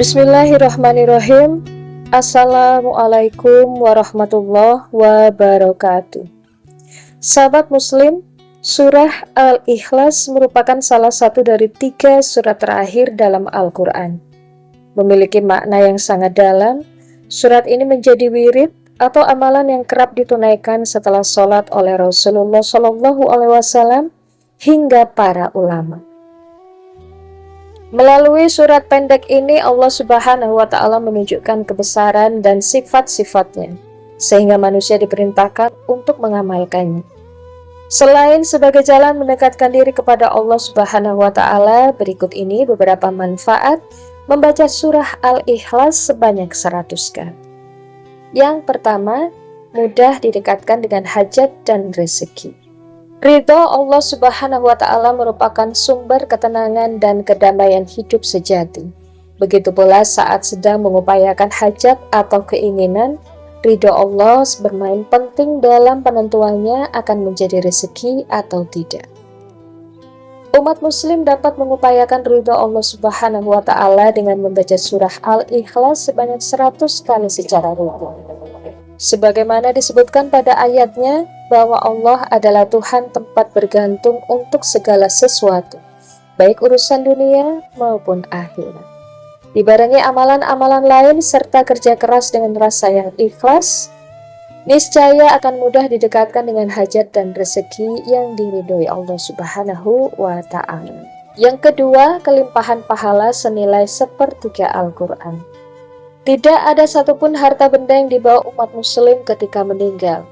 Bismillahirrahmanirrahim. Assalamualaikum warahmatullahi wabarakatuh. Sahabat muslim, surah Al-Ikhlas merupakan salah satu dari 3 surat terakhir dalam Al-Quran. Memiliki makna yang sangat dalam, surat ini menjadi wirid atau amalan yang kerap ditunaikan setelah sholat oleh Rasulullah SAW hingga para ulama. Melalui surat pendek ini Allah Subhanahu wa Ta'ala menunjukkan kebesaran dan sifat-sifatnya, sehingga manusia diperintahkan untuk mengamalkannya. Selain sebagai jalan mendekatkan diri kepada Allah Subhanahu wa Ta'ala, berikut ini beberapa manfaat membaca surah Al-Ikhlas sebanyak 100 kali. Yang pertama, mudah didekatkan dengan hajat dan rezeki. Ridho Allah Subhanahu wa Ta'ala merupakan sumber ketenangan dan kedamaian hidup sejati. Begitu pula saat sedang mengupayakan hajat atau keinginan, ridho Allah bermain penting dalam penentuannya akan menjadi rezeki atau tidak. Umat muslim dapat mengupayakan ridho Allah Subhanahu wa Ta'ala dengan membaca surah Al-Ikhlas sebanyak 100 kali secara rutin. Sebagaimana disebutkan pada ayatnya, bahwa Allah adalah Tuhan tempat bergantung untuk segala sesuatu, baik urusan dunia maupun akhirat. Dibarengi amalan-amalan lain serta kerja keras dengan rasa yang ikhlas, niscaya akan mudah didekatkan dengan hajat dan rezeki yang diridhoi Allah Subhanahu wa Ta'ala. Yang kedua, kelimpahan pahala senilai 1/3 Al-Quran. Tidak ada satupun harta benda yang dibawa umat muslim ketika meninggal.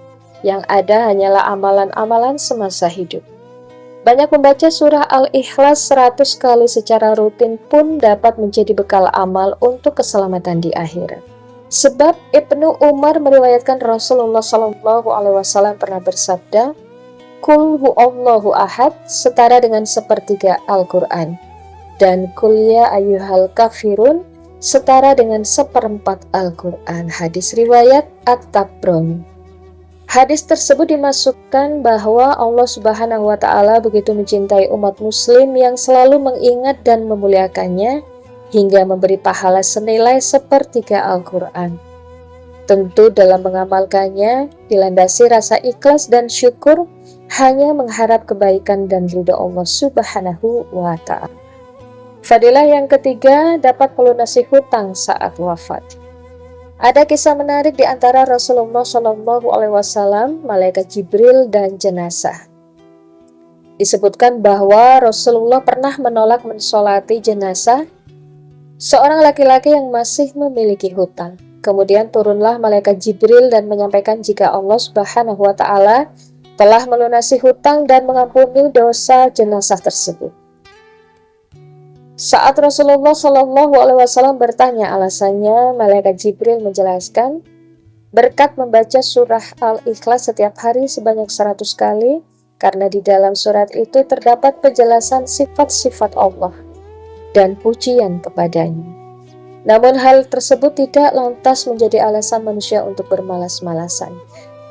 Yang ada hanyalah amalan-amalan semasa hidup. Banyak membaca surah Al-Ikhlas 100 kali secara rutin pun dapat menjadi bekal amal untuk keselamatan di akhirat. Sebab Ibnu Umar meriwayatkan Rasulullah SAW pernah bersabda, Qul huwallahu ahad setara dengan 1/3 Al-Quran, dan Qul ya ayyuhal kafirun setara dengan 1/4 Al-Quran. Hadis riwayat At-Tabrani. Hadis tersebut dimasukkan bahwa Allah Subhanahu wa Ta'ala begitu mencintai umat muslim yang selalu mengingat dan memuliakannya hingga memberi pahala senilai 1/3 Al-Quran. Tentu dalam mengamalkannya dilandasi rasa ikhlas dan syukur, hanya mengharap kebaikan dan ridha Allah Subhanahu wa Ta'ala. Fadilah yang ketiga, dapat melunasi hutang saat wafat. Ada kisah menarik di antara Rasulullah SAW, malaikat Jibril, dan jenazah. Disebutkan bahwa Rasulullah pernah menolak mensolati jenazah seorang laki-laki yang masih memiliki hutang. Kemudian turunlah malaikat Jibril dan menyampaikan jika Allah Subhanahu wa Ta'ala telah melunasi hutang dan mengampuni dosa jenazah tersebut. Saat Rasulullah SAW bertanya alasannya, malaikat Jibril menjelaskan, berkat membaca surah Al-Ikhlas setiap hari sebanyak 100 kali, karena di dalam surat itu terdapat penjelasan sifat-sifat Allah dan pujian kepadanya. Namun hal tersebut tidak lantas menjadi alasan manusia untuk bermalas-malasan.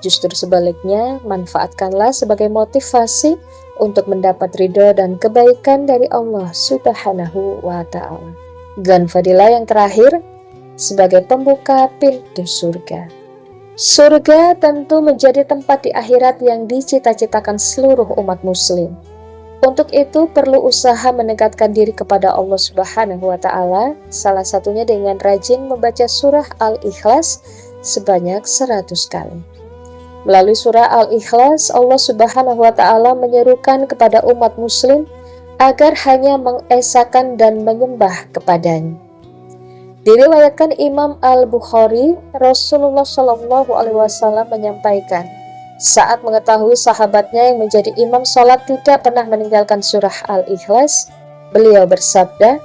Justru sebaliknya, manfaatkanlah sebagai motivasi untuk mendapat ridho dan kebaikan dari Allah Subhanahu wa Ta'ala. Dan fadilah yang terakhir, sebagai pembuka pintu surga. Surga tentu menjadi tempat di akhirat yang dicita-citakan seluruh umat muslim. Untuk itu perlu usaha mendekatkan diri kepada Allah Subhanahu wa Ta'ala, salah satunya dengan rajin membaca surah Al-Ikhlas sebanyak 100 kali. Melalui surah Al-Ikhlas, Allah Subhanahu wa Ta'ala menyerukan kepada umat muslim agar hanya mengesahkan dan menyembah kepadanya. Diriwayatkan Imam Al-Bukhari, Rasulullah SAW menyampaikan, saat mengetahui sahabatnya yang menjadi imam sholat tidak pernah meninggalkan surah Al-Ikhlas, beliau bersabda,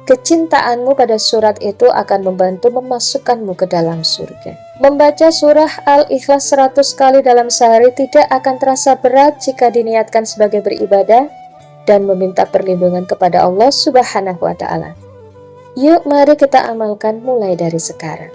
kecintaanmu pada surat itu akan membantu memasukkanmu ke dalam surga. Membaca surah Al-Ikhlas 100 kali dalam sehari tidak akan terasa berat jika diniatkan sebagai beribadah dan meminta perlindungan kepada Allah Subhanahu wa Ta'ala. Yuk mari kita amalkan mulai dari sekarang.